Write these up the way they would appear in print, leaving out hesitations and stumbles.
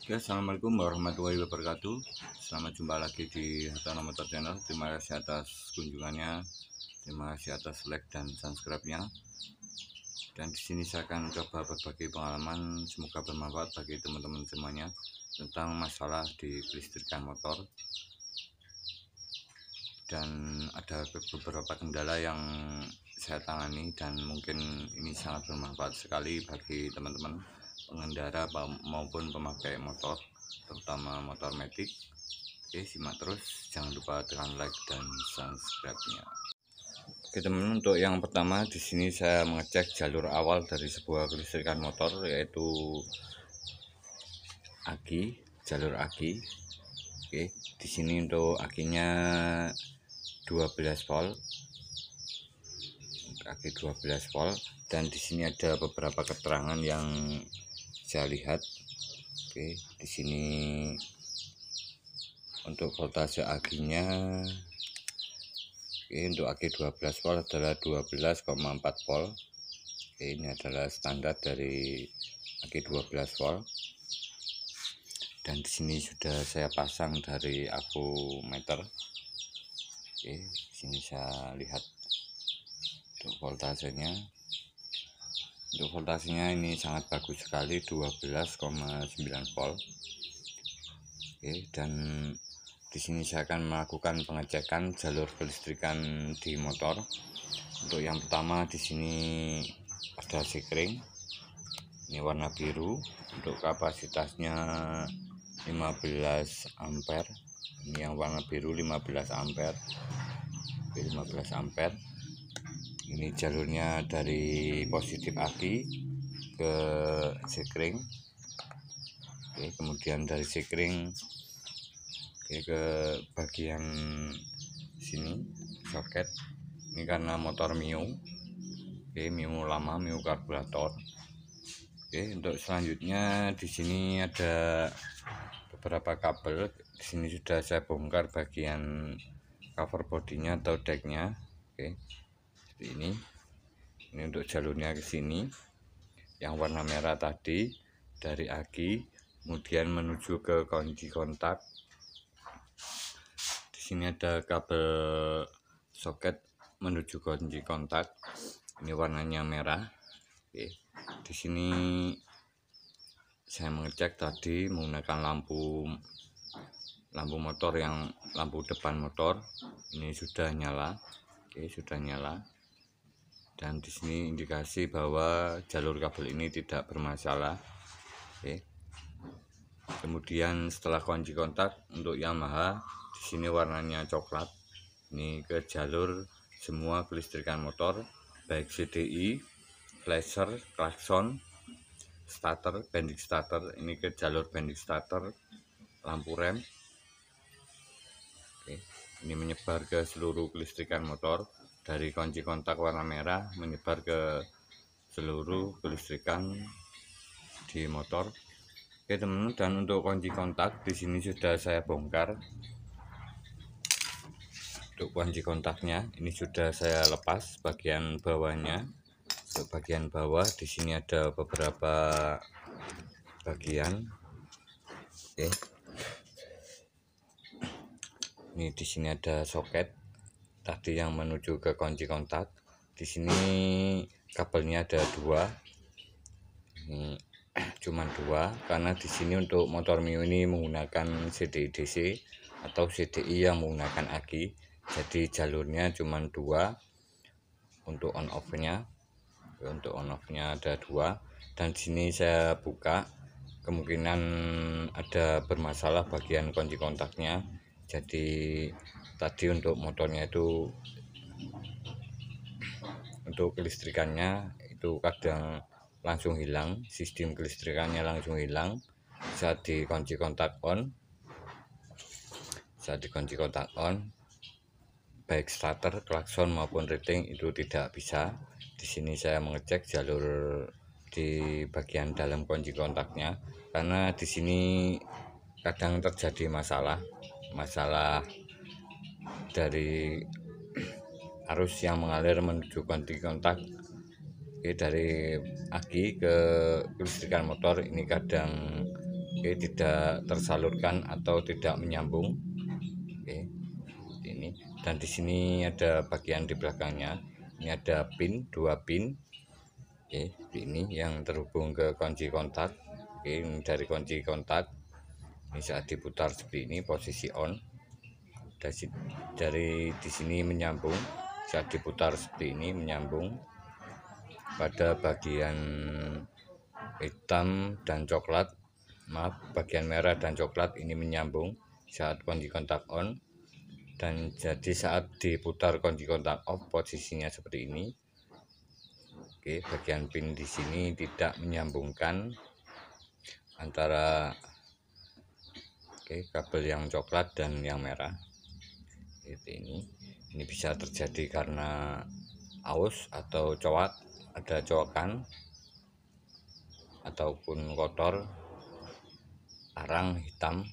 Oke, assalamualaikum warahmatullahi wabarakatuh. Selamat jumpa lagi di Hartono Motor Channel. Terima kasih atas kunjungannya, terima kasih atas like dan subscribe-nya. Dan di sini saya akan coba berbagi pengalaman, semoga bermanfaat bagi teman-teman semuanya tentang masalah di kelistrikan motor. Dan ada beberapa kendala yang saya tangani dan mungkin ini sangat bermanfaat sekali bagi teman-teman pengendara maupun pemakai motor, terutama motor matic. Oke, simak terus, jangan lupa tekan like dan subscribe-nya. Oke teman-teman, untuk yang pertama di sini saya mengecek jalur awal dari sebuah kelistrikan motor, yaitu aki, jalur aki. Oke, di sini untuk akinya 12 volt, aki 12 volt, dan di sini ada beberapa keterangan yang saya lihat. Oke, di sini untuk voltase akinya, untuk aki 12 volt adalah 12,4 volt. Oke, ini adalah standar dari aki 12 volt. Dan di sini sudah saya pasang dari aku meter. Oke, di sini saya lihat untuk voltasenya. Untuk voltasenya ini sangat bagus sekali, 12,9 volt. Oke, dan di sini saya akan melakukan pengecekan jalur kelistrikan di motor. Untuk yang pertama di sini ada sekring, ini warna biru, untuk kapasitasnya 15 ampere. Ini yang warna biru 15 ampere. 15 ampere. Ini jalurnya dari positif aki ke sekring. Oke, kemudian dari sekring ke bagian sini soket. Ini karena motor Mio. Oke, Mio lama, Mio karburator. Oke, untuk selanjutnya di sini ada beberapa kabel. Di sini sudah saya bongkar bagian cover bodinya atau decknya. Oke, seperti ini. Ini untuk jalurnya ke sini. Yang warna merah tadi dari aki, kemudian menuju ke kunci kontak. Di sini ada kabel soket menuju kunci kontak. Ini warnanya merah. Oke, di sini saya mengecek tadi menggunakan lampu motor, yang lampu depan motor ini sudah nyala. Oke, sudah nyala. Dan di sini indikasi bahwa jalur kabel ini tidak bermasalah. Oke. Kemudian setelah kunci kontak untuk Yamaha, di sini warnanya coklat. Ini ke jalur semua kelistrikan motor, baik CDI, flasher, klakson, starter, bending starter. Ini ke jalur bending starter, lampu rem. Oke, ini menyebar ke seluruh kelistrikan motor. Dari kunci kontak warna merah menyebar ke seluruh kelistrikan di motor. Oke teman-teman, dan untuk kunci kontak di sini sudah saya bongkar. Untuk kunci kontaknya ini sudah saya lepas bagian bawahnya. Untuk bagian bawah di sini ada beberapa bagian. Oke. Ini di sini ada soket tadi yang menuju ke kunci kontak. Di sini kabelnya ada dua. Ini cuma dua karena di sini untuk motor Mio ini menggunakan CDI DC atau CDI yang menggunakan aki. Jadi jalurnya cuma dua untuk on off-nya. Untuk on off-nya ada dua, dan di sini saya buka, kemungkinan ada bermasalah bagian kunci kontaknya. Jadi tadi untuk motornya itu, untuk kelistrikannya itu kadang langsung hilang, sistem kelistrikannya langsung hilang saat di kunci kontak on. Saat di kunci kontak on, baik starter, klakson maupun rating itu tidak bisa. Di sini saya mengecek jalur di bagian dalam kunci kontaknya, karena di sini kadang terjadi masalah dari arus yang mengalir menuju kunci kontak. Oke, dari aki ke kelistrikan motor ini kadang tidak tersalurkan atau tidak menyambung. Ini, dan di sini ada bagian di belakangnya, ini ada pin, 2 pin. Ini yang terhubung ke kunci kontak. Ini dari kunci kontak, ini saat diputar seperti ini posisi on. Dari di sini menyambung, saat diputar seperti ini menyambung pada bagian hitam dan coklat, bagian merah dan coklat ini menyambung saat kunci kontak on. Dan jadi saat diputar kunci kontak off posisinya seperti ini. Bagian pin di sini tidak menyambungkan antara kabel yang coklat dan yang merah. Ini bisa terjadi karena aus atau ada coakan ataupun kotor, arang hitam.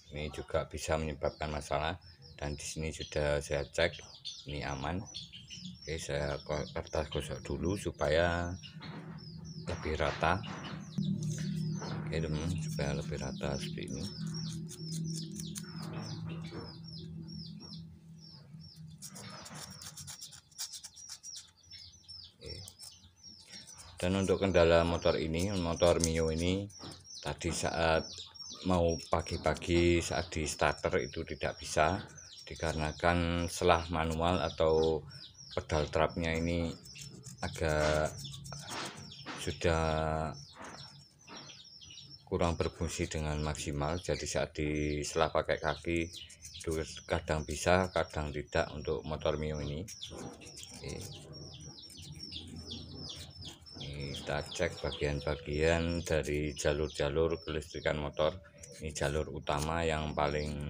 Ini juga bisa menyebabkan masalah. Dan di sini sudah saya cek, ini aman. Saya kertas gosok dulu supaya lebih rata. Teman, supaya lebih rata seperti ini. Dan untuk kendala motor ini, motor Mio ini, tadi saat mau pagi-pagi saat di starter itu tidak bisa, dikarenakan selah manual atau pedal trapnya ini agak sudah kurang berfungsi dengan maksimal. Jadi saat di selah pakai kaki itu kadang bisa, kadang tidak untuk motor Mio ini. Kita cek bagian-bagian dari jalur-jalur kelistrikan motor. Ini jalur utama yang paling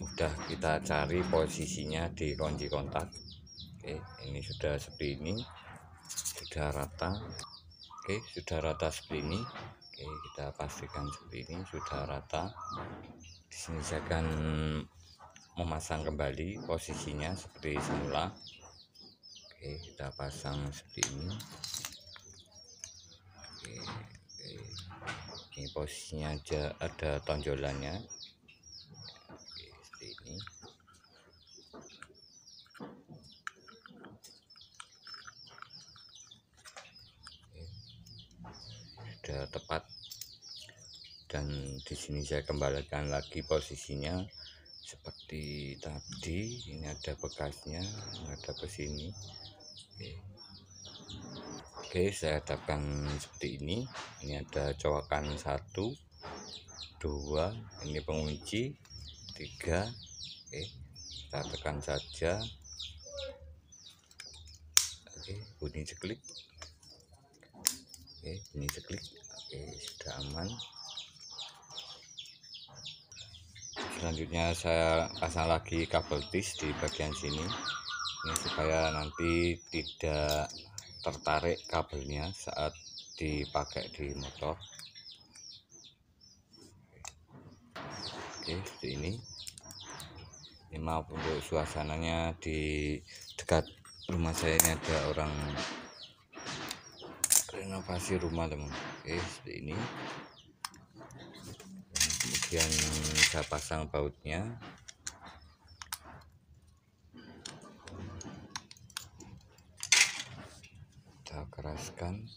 mudah kita cari posisinya di kunci kontak. Ini sudah seperti ini, sudah rata. Sudah rata seperti ini. Kita pastikan seperti ini sudah rata. Di sini saya akan memasang kembali posisinya seperti semula. Kita pasang seperti ini. Ini posisinya ada tonjolannya. Seperti ini. Sudah tepat. Dan di sini saya kembalikan lagi posisinya seperti tadi. Ini ada bekasnya, ada ke sini. Saya hadapkan seperti ini. Ini ada coakan 1, 2, ini pengunci 3. Kita tekan saja. Bunyi ceklik. Bunyi ceklik. Sudah aman. Selanjutnya saya pasang lagi kabel tis di bagian sini. Ini supaya nanti tidak tertarik kabelnya saat dipakai di motor. Seperti ini. Ini maaf untuk suasananya, di dekat rumah saya ini ada orang renovasi rumah, teman. Seperti ini. Kemudian saya pasang bautnya. Kita keraskan.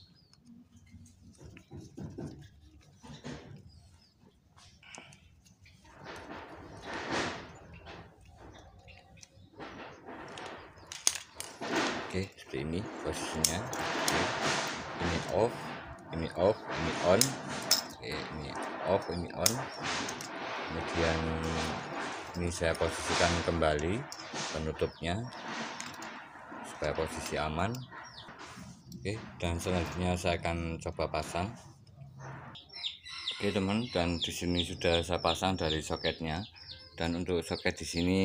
Seperti ini posisinya. Ini off, ini off, ini on. Ini off, ini on. Kemudian ini saya posisikan kembali penutupnya supaya posisi aman. Dan selanjutnya saya akan coba pasang. Teman, dan di sini sudah saya pasang dari soketnya. Dan untuk soket di sini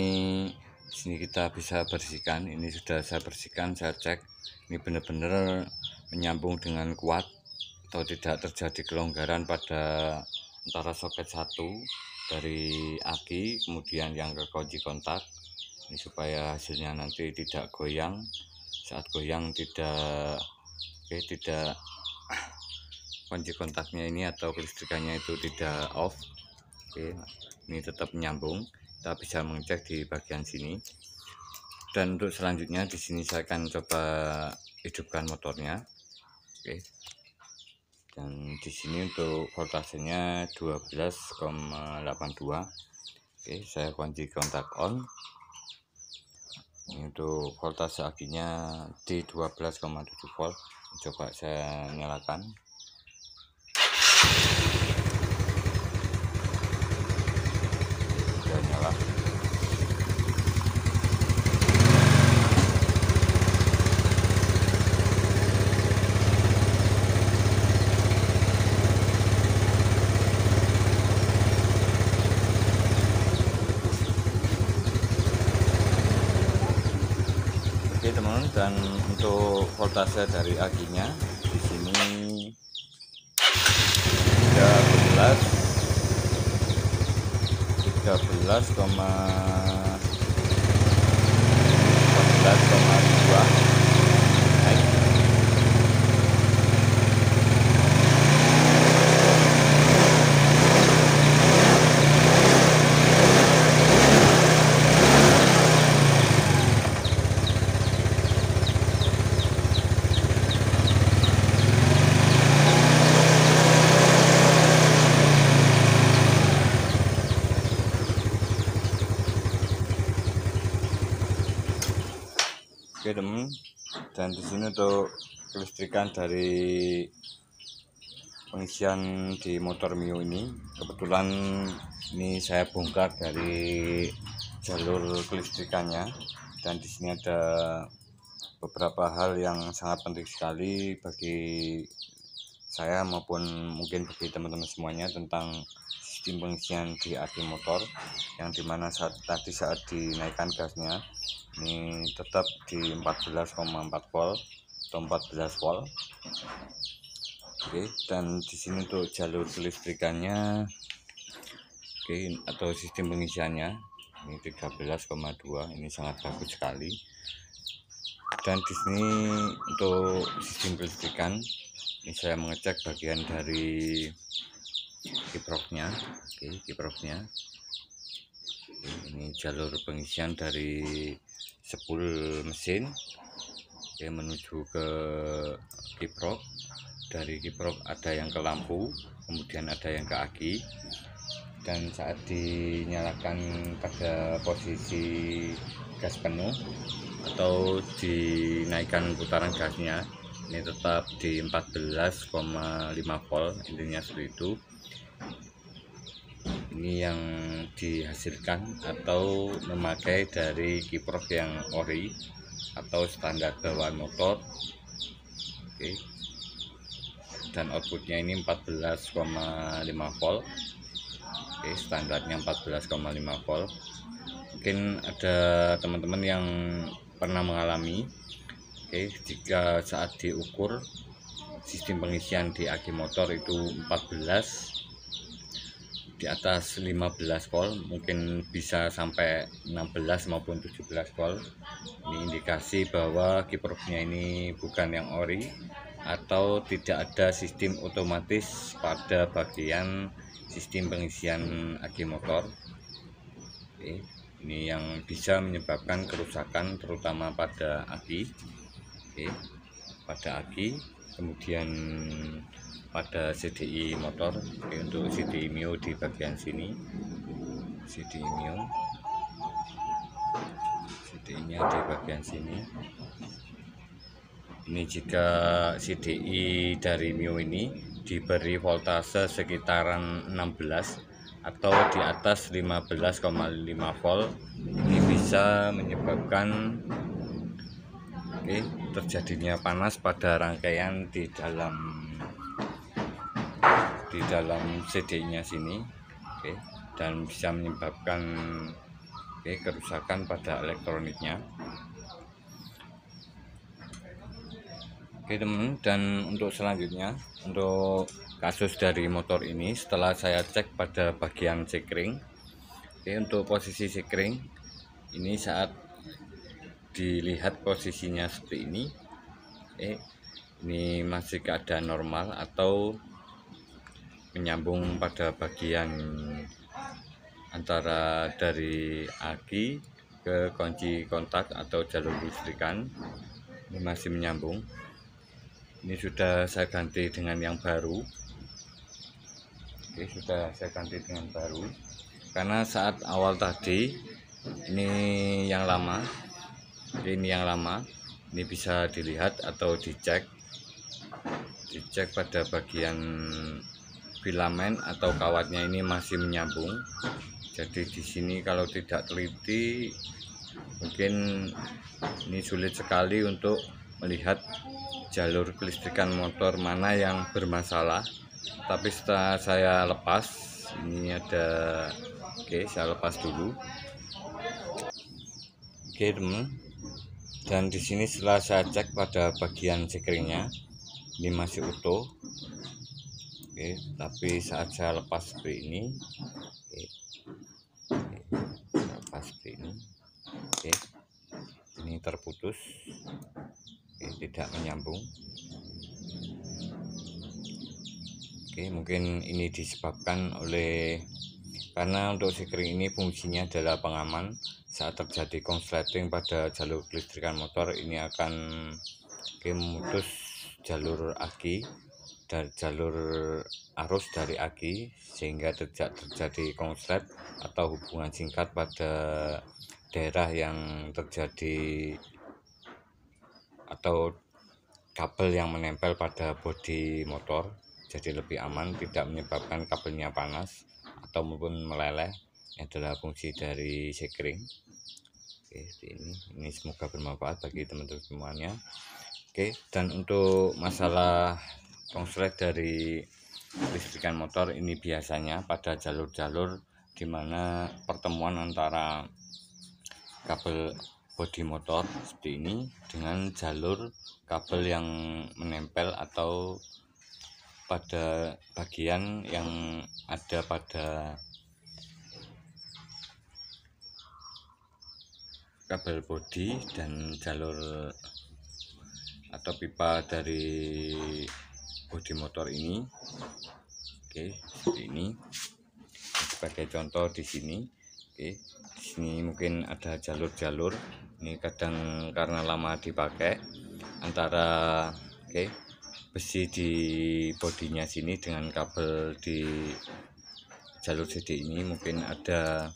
kita bisa bersihkan. Ini sudah saya bersihkan, saya cek. Ini benar-benar menyambung dengan kuat atau tidak terjadi kelonggaran pada antara soket 1 dari aki kemudian yang ke kunci kontak. Ini supaya hasilnya nanti tidak goyang. Saat goyang tidak kunci kontaknya ini atau kelistrikannya itu tidak off. Oke, ini tetap menyambung. Kita bisa mengecek di bagian sini. Dan untuk selanjutnya di sini saya akan coba hidupkan motornya. Oke. Dan di sini untuk voltasenya 12,82. Oke, saya kunci kontak on. Ini untuk voltase akinya di 12,7 volt. Coba saya nyalakan. Sudah nyala. Oke teman-teman, dan untuk voltase dari akinya di sini 13,2 naik. Oke teman, dan di sini untuk kelistrikan dari pengisian di motor Mio ini, kebetulan ini saya bongkar dari jalur kelistrikannya, dan di sini ada beberapa hal yang sangat penting sekali bagi saya maupun mungkin bagi teman-teman semuanya tentang sistem pengisian di aki motor, yang dimana saat dinaikkan gasnya ini tetap di 14,4 volt atau 14 volt. Oke, dan di sini untuk jalur kelistrikannya, oke, atau sistem pengisiannya ini 13,2, ini sangat bagus sekali. Dan di sini untuk sistem kelistrikan ini saya mengecek bagian dari kiproknya. Oke, kiproknya ini jalur pengisian dari spool mesin, oke, menuju ke kiprok. Dari kiprok ada yang ke lampu, kemudian ada yang ke aki, dan saat dinyalakan pada posisi gas penuh atau dinaikkan putaran gasnya ini tetap di 14,5 volt, intinya seperti itu. Ini yang dihasilkan atau memakai dari kiprok yang ori atau standar bawaan motor. Oke, dan outputnya ini 14,5 volt. Oke, standarnya 14,5 volt. Mungkin ada teman-teman yang pernah mengalami, oke, jika saat diukur sistem pengisian di aki motor itu 14 di atas 15 volt, mungkin bisa sampai 16 maupun 17 volt. Ini indikasi bahwa kiproknya ini bukan yang ori atau tidak ada sistem otomatis pada bagian sistem pengisian aki motor. Oke, ini yang bisa menyebabkan kerusakan terutama pada aki. Oke, pada aki, kemudian pada CDI motor. Oke, untuk CDI Mio di bagian sini, CDI Mio, CDI-nya di bagian sini. Ini jika CDI dari Mio ini diberi voltase sekitaran 16 atau di atas 15,5 volt, ini bisa menyebabkan terjadinya panas pada rangkaian di dalam CDI-nya sini, dan bisa menyebabkan kerusakan pada elektroniknya. Oke teman, dan untuk selanjutnya, untuk kasus dari motor ini, setelah saya cek pada bagian sekring, untuk posisi sekring ini saat dilihat posisinya seperti ini, ini masih keadaan normal atau menyambung pada bagian antara dari aki ke kunci kontak atau jalur listrikan. Ini masih menyambung. Ini sudah saya ganti dengan yang baru. Oke, sudah saya ganti dengan baru karena saat awal tadi ini yang lama. Ini bisa dilihat atau dicek pada bagian filamen atau kawatnya ini masih menyambung. Jadi di sini kalau tidak teliti mungkin ini sulit sekali untuk melihat jalur kelistrikan motor mana yang bermasalah. Tapi setelah saya lepas, ini ada, oke, saya lepas dulu. Oke teman, dan di sini setelah saya cek pada bagian sekringnya ini masih utuh. Oke, tapi saat saya lepas seperti ini, lepas seperti ini, oke, ini terputus, oke, tidak menyambung. Oke, mungkin ini disebabkan oleh karena untuk sekring ini fungsinya adalah pengaman. Saat terjadi konsleting pada jalur kelistrikan motor, ini akan memutus jalur aki dan jalur arus dari aki, sehingga terjadi konslet atau hubungan singkat pada daerah yang terjadi atau kabel yang menempel pada bodi motor. Jadi lebih aman, tidak menyebabkan kabelnya panas atau maupun meleleh. Ini adalah fungsi dari sekring. Oke, ini semoga bermanfaat bagi teman-teman semuanya. Oke, dan untuk masalah konslet dari listrikan motor ini biasanya pada jalur-jalur di mana pertemuan antara kabel bodi motor seperti ini dengan jalur kabel yang menempel atau pada bagian yang ada pada kabel bodi dan jalur atau pipa dari bodi motor ini. Oke, seperti ini. Sebagai contoh di sini, oke, di sini mungkin ada jalur-jalur. Ini kadang karena lama dipakai antara besi di bodinya sini dengan kabel di jalur CD ini mungkin ada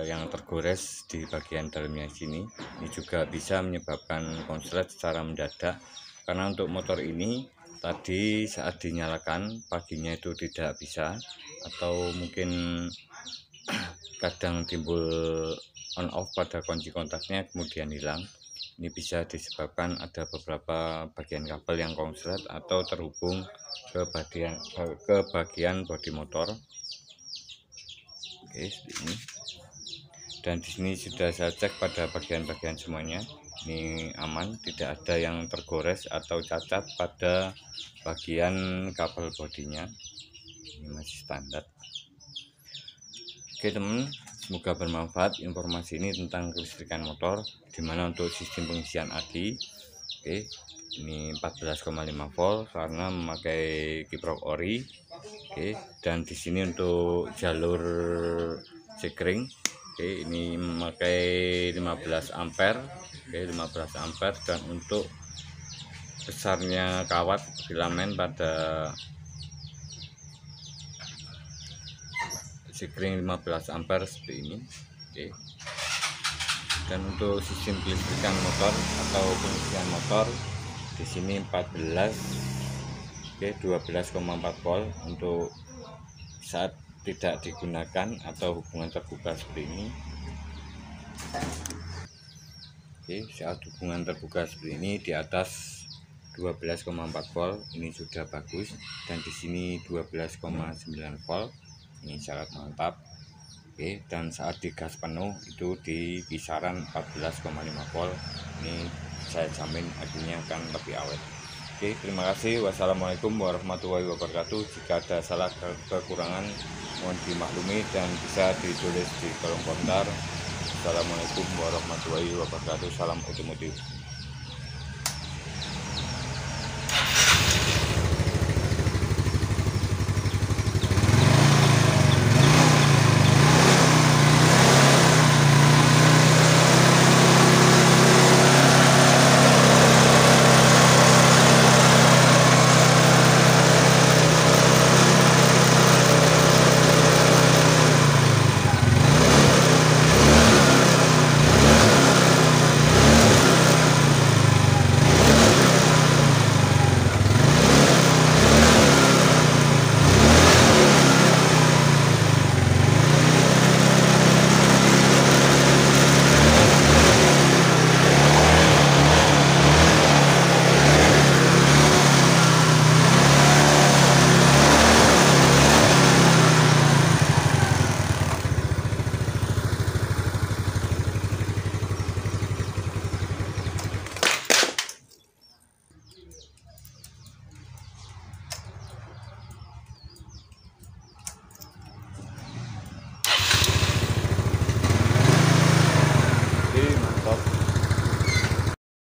yang tergores di bagian dalamnya sini. Ini juga bisa menyebabkan konslet secara mendadak, karena untuk motor ini tadi saat dinyalakan paginya itu tidak bisa, atau mungkin kadang timbul on off pada kunci kontaknya kemudian hilang. Ini bisa disebabkan ada beberapa bagian kabel yang konslet atau terhubung ke bagian bodi motor. Oke, seperti ini. Dan di sini sudah saya cek pada bagian-bagian semuanya. Ini aman, tidak ada yang tergores atau cacat pada bagian kabel bodinya. Ini masih standar. Oke teman, semoga bermanfaat informasi ini tentang kelistrikan motor, dimana untuk sistem pengisian aki, ini 14,5 volt karena memakai kiprok ori. Dan di sini untuk jalur sekring, ini memakai 15 ampere, 15 ampere, dan untuk besarnya kawat filamen pada sekring 15 ampere seperti ini. Dan untuk sistem kelistrikan motor atau pengisian motor di sini 12,4 volt untuk saat tidak digunakan atau hubungan terbuka seperti ini. Saat hubungan terbuka seperti ini di atas 12,4 volt ini sudah bagus, dan di sini 12,9 volt ini sangat mantap. Dan saat digas penuh itu di kisaran 14,5 volt, ini saya jamin akinya akan lebih awet. Terima kasih. Wassalamualaikum warahmatullahi wabarakatuh. Jika ada salah kekurangan mohon dimaklumi dan bisa ditulis di kolom komentar. Assalamualaikum warahmatullahi wabarakatuh. Salam otomotif.